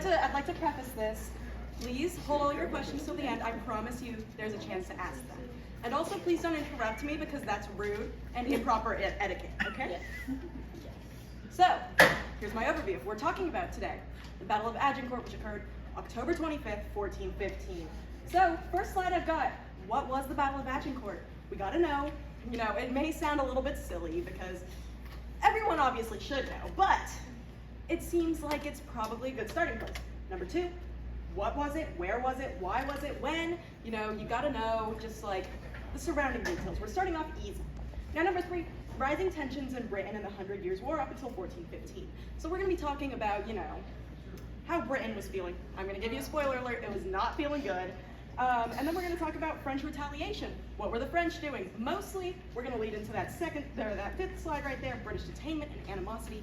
like to preface this. Please hold all your questions till the end. I promise you there's a chance to ask them. And also please don't interrupt me because that's rude and improper etiquette, okay? Yes. So, here's my overview. We're talking about today the Battle of Agincourt, which occurred October 25th, 1415. So, first slide I've got, what was the Battle of Agincourt? We gotta know. You know, it may sound a little bit silly because everyone obviously should know, but it seems like it's probably a good starting place. Number 2, what was it? Where was it? Why was it? When? You know, you gotta know just like the surrounding details. We're starting off easy. Now, number 3, rising tensions in Britain in the 100 Years' War up until 1415. So we're gonna be talking about, you know, how Britain was feeling. I'm gonna give you a spoiler alert, it was not feeling good. And then we're going to talk about French retaliation. What were the French doing? Mostly, we're going to lead into that 5th slide right there, British detainment and animosity.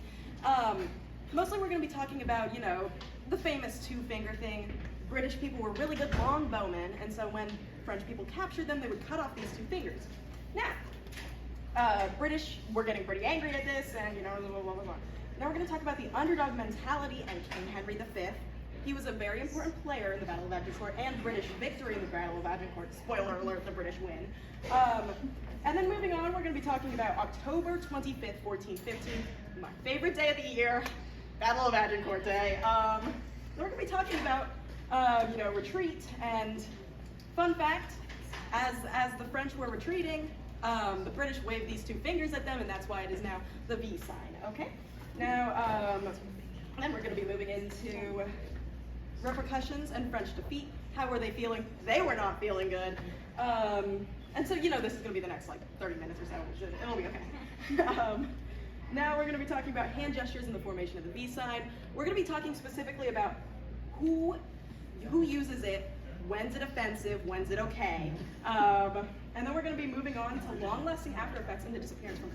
Mostly, we're going to be talking about, you know, the famous two-finger thing. British people were really good longbowmen, and so when French people captured them, they would cut off these 2 fingers. Now, British were getting pretty angry at this, and, you know, blah, blah, blah, blah. Now we're going to talk about the underdog mentality and King Henry V. He was a very important player in the Battle of Agincourt and British victory in the Battle of Agincourt. Spoiler alert, the British win. And then moving on, we're going to be talking about October 25th, 1415, my favorite day of the year, Battle of Agincourt Day. We're going to be talking about, you know, retreat, and fun fact, as the French were retreating, the British waved these 2 fingers at them, and that's why it is now the V sign, okay? Now, then we're going to be moving into repercussions and French defeat. How were they feeling? They were not feeling good. And so, you know, this is going to be the next, like, 30 minutes or so. It'll be okay. Now we're going to be talking about hand gestures and the formation of the V sign. We're going to be talking specifically about who uses it, when's it offensive, when's it okay. And then we're going to be moving on to long-lasting after effects and the disappearance from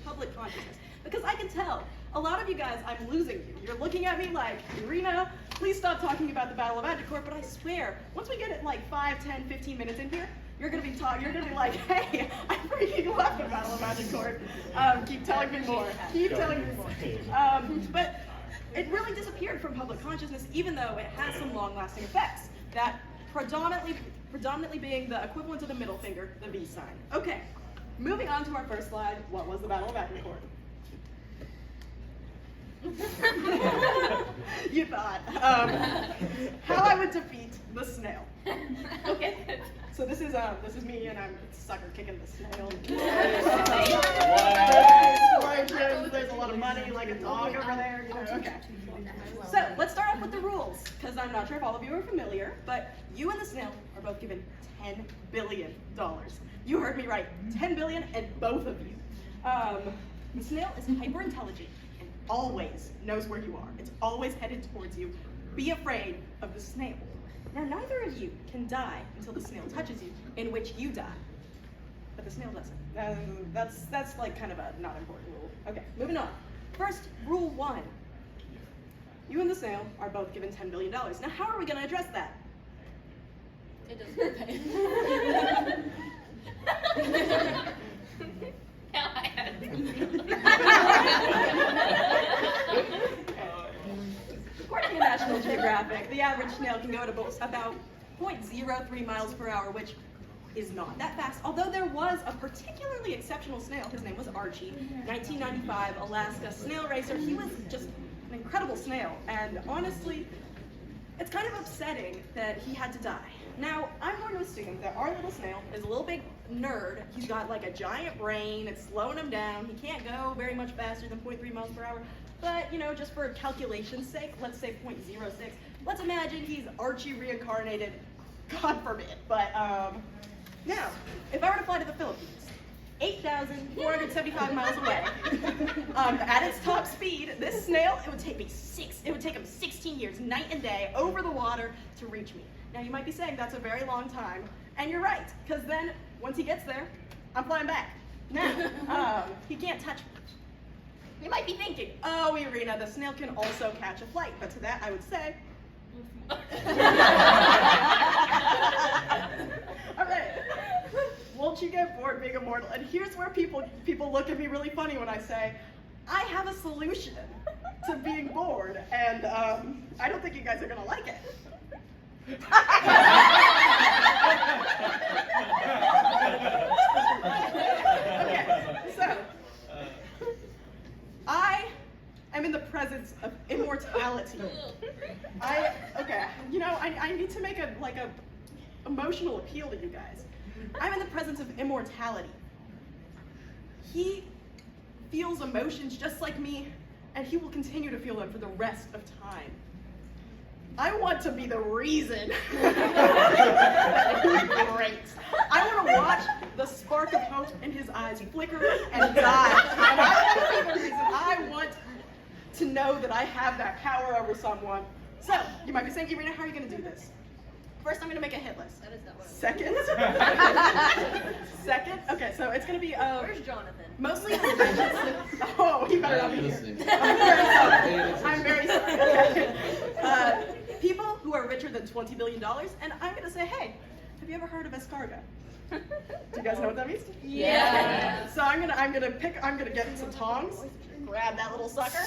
public consciousness. Because I can tell, a lot of you guys, I'm losing you. You're looking at me like, Irina, please stop talking about the Battle of Agincourt, but I swear, once we get it like 5, 10, 15 minutes in here, you're gonna be like, hey, I freaking love the Battle of Agincourt. Keep telling me more. Keep telling me more. But it really disappeared from public consciousness, even though it has some long-lasting effects. That predominantly being the equivalent of the middle finger, the V sign. Okay, moving on to our first slide. What was the Battle of Agincourt? You thought. How I would defeat the snail. Okay. So this is me, and I'm sucker kicking the snail. There's a lot of money, like a dog over there. You know. Okay. So let's start off with the rules, because I'm not sure if all of you are familiar, but you and the snail are both given $10 billion. You heard me right, $10 billion, and both of you. The snail is hyper intelligent. Always knows where you are. It's always headed towards you. Be afraid of the snail. Now, neither of you can die until the snail touches you, in which you die. But the snail doesn't. That's like kind of a not important rule. Okay, moving on. First, rule 1. You and the snail are both given $10 billion. Now, how are we going to address that? It doesn't pay. According to National Geographic, the average snail can go at about 0.03 miles per hour, which is not that fast. Although there was a particularly exceptional snail, his name was Archie, 1995 Alaska snail racer. He was just an incredible snail, and honestly, it's kind of upsetting that he had to die. Now, I'm going to assume that our little snail is a little big nerd. He's got like a giant brain, it's slowing him down. He can't go very much faster than 0.3 miles per hour. But, you know, just for calculation's sake, let's say 0.06. Let's imagine he's Archie reincarnated, God forbid. But, now, if I were to fly to the Philippines, 8,475 miles away, at its top speed, this snail, it would take him 16 years, night and day, over the water to reach me. Now, you might be saying that's a very long time, and you're right, because then, once he gets there, I'm flying back. Now, he can't touch me. You might be thinking, oh, Irina, the snail can also catch a flight, but to that I would say, all right, won't you get bored being immortal? And here's where people look at me really funny when I say, I have a solution. to being bored, and I don't think you guys are gonna like it. Okay, so I am in the presence of immortality. I need to make a emotional appeal to you guys. I'm in the presence of immortality. He feels emotions just like me, and he will continue to feel them for the rest of time. I want to be the reason that he breaks. I want to watch the spark of hope in his eyes flicker and die. And I want to be the reason. I want to know that I have that power over someone. So, you might be saying, Irina, how are you going to do this? First, I'm going to make a hit list. That is not what Second, okay, so it's going to be Where's Jonathan? mostly oh, he better not be here. I'm very sorry. Okay. People who are richer than $20 billion, and I'm going to say, hey, have you ever heard of escargot? Do you guys know what that means? Yeah. So I'm gonna get some tongs, grab that little sucker,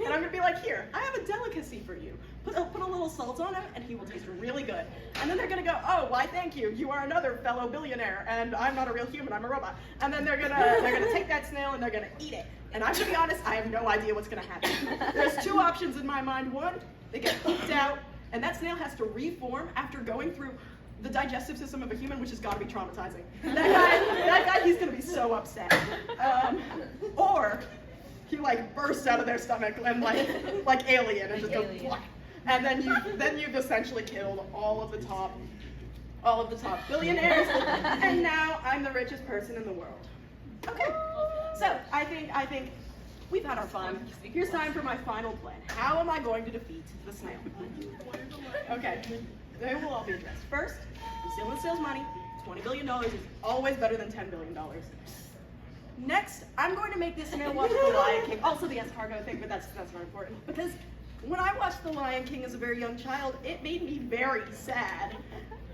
and I'm gonna be like, here, I have a delicacy for you. Put a little salt on him, and he will taste really good. And then they're gonna go, oh, why thank you. You are another fellow billionaire, and I'm not a real human, I'm a robot. And then they're gonna take that snail and they're gonna eat it. And I'm gonna be honest, I have no idea what's gonna happen. There's two options in my mind. One, they get pooped out, and that snail has to reform after going through the digestive system of a human, which has got to be traumatizing. That guy, he's gonna be so upset. Or he bursts out of their stomach and like Alien and just goes black. And then you've essentially killed all of the top billionaires, and now I'm the richest person in the world. Okay, so I think we've had our fun. Here's time for my final plan. How am I going to defeat the snail? Okay, they will all be addressed. First, I'm stealing the snail's money. $20 billion is always better than $10 billion. Next, I'm going to make this snail watch The Lion King. Also the escargot thing, but that's not important. Because when I watched The Lion King as a very young child, it made me very sad.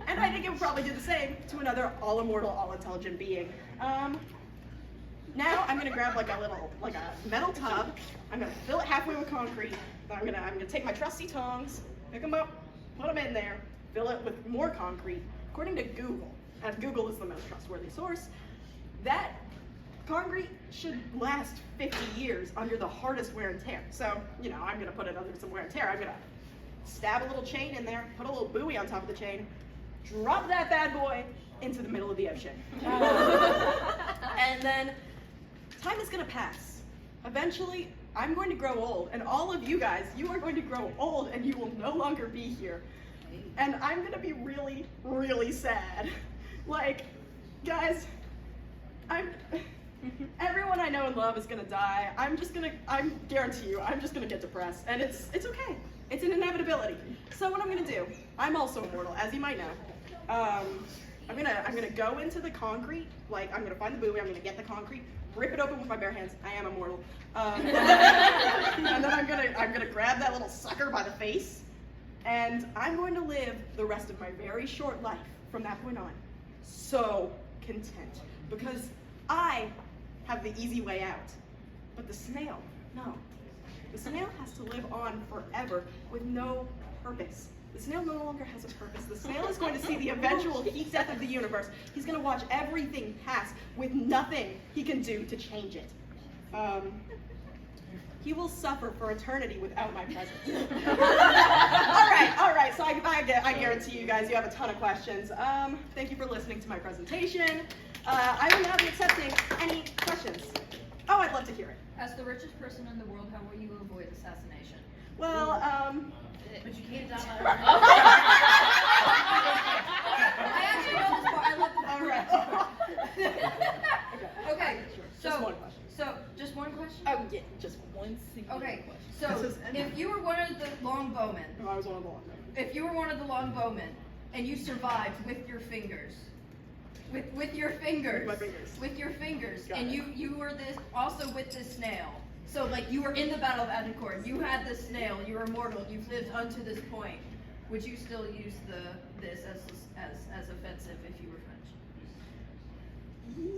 And I think it would probably do the same to another all-immortal, all-intelligent being. Now I'm gonna grab a metal tub. I'm gonna fill it halfway with concrete. I'm gonna take my trusty tongs, pick them up, put them in there, fill it with more concrete. According to Google, and Google is the most trustworthy source, that concrete should last 50 years under the hardest wear and tear. So, I'm gonna put it under some wear and tear. I'm gonna stab a little chain in there, put a little buoy on top of the chain, drop that bad boy into the middle of the ocean. And then time is gonna pass. Eventually, I'm going to grow old, and all of you guys, you are going to grow old, and you will no longer be here. And I'm gonna be really, really sad. Guys, everyone I know and love is gonna die. I guarantee you, I'm just gonna get depressed, and it's okay. It's an inevitability. So what I'm gonna do, I'm also immortal, as you might know. I'm gonna go into the concrete, I'm gonna find the buoy, I'm gonna get the concrete, rip it open with my bare hands. I am immortal. And then I'm gonna grab that little sucker by the face, and I'm going to live the rest of my very short life from that point on so content, because I have the easy way out. But the snail, no. The snail has to live on forever with no purpose. The snail no longer has a purpose. The snail is going to see the eventual heat death of the universe. He's going to watch everything pass with nothing he can do to change it. He will suffer for eternity without my presence. All right. So I guarantee you guys, you have a ton of questions. Thank you for listening to my presentation. I will now be accepting any questions. Oh, I'd love to hear it. As the richest person in the world, how will you avoid assassination? Well, But you can't die. I actually know this part. I love this part. all right. Okay, so Just one question. Just one question? Oh, yeah, just one single Okay, question. so if you were one of the longbowmen, I was one of the long if you were one of the longbowmen and you survived with your fingers, with your fingers, With my fingers. with your fingers, Got and it. you were this also with this snail. So you were in the Battle of Agincourt, you had this snail, you were immortal, you've lived unto this point. Would you still use this as offensive if you were French?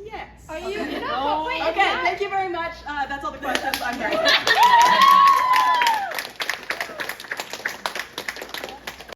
Yes. Are you? Okay, thank you very much. That's all the questions. I'm very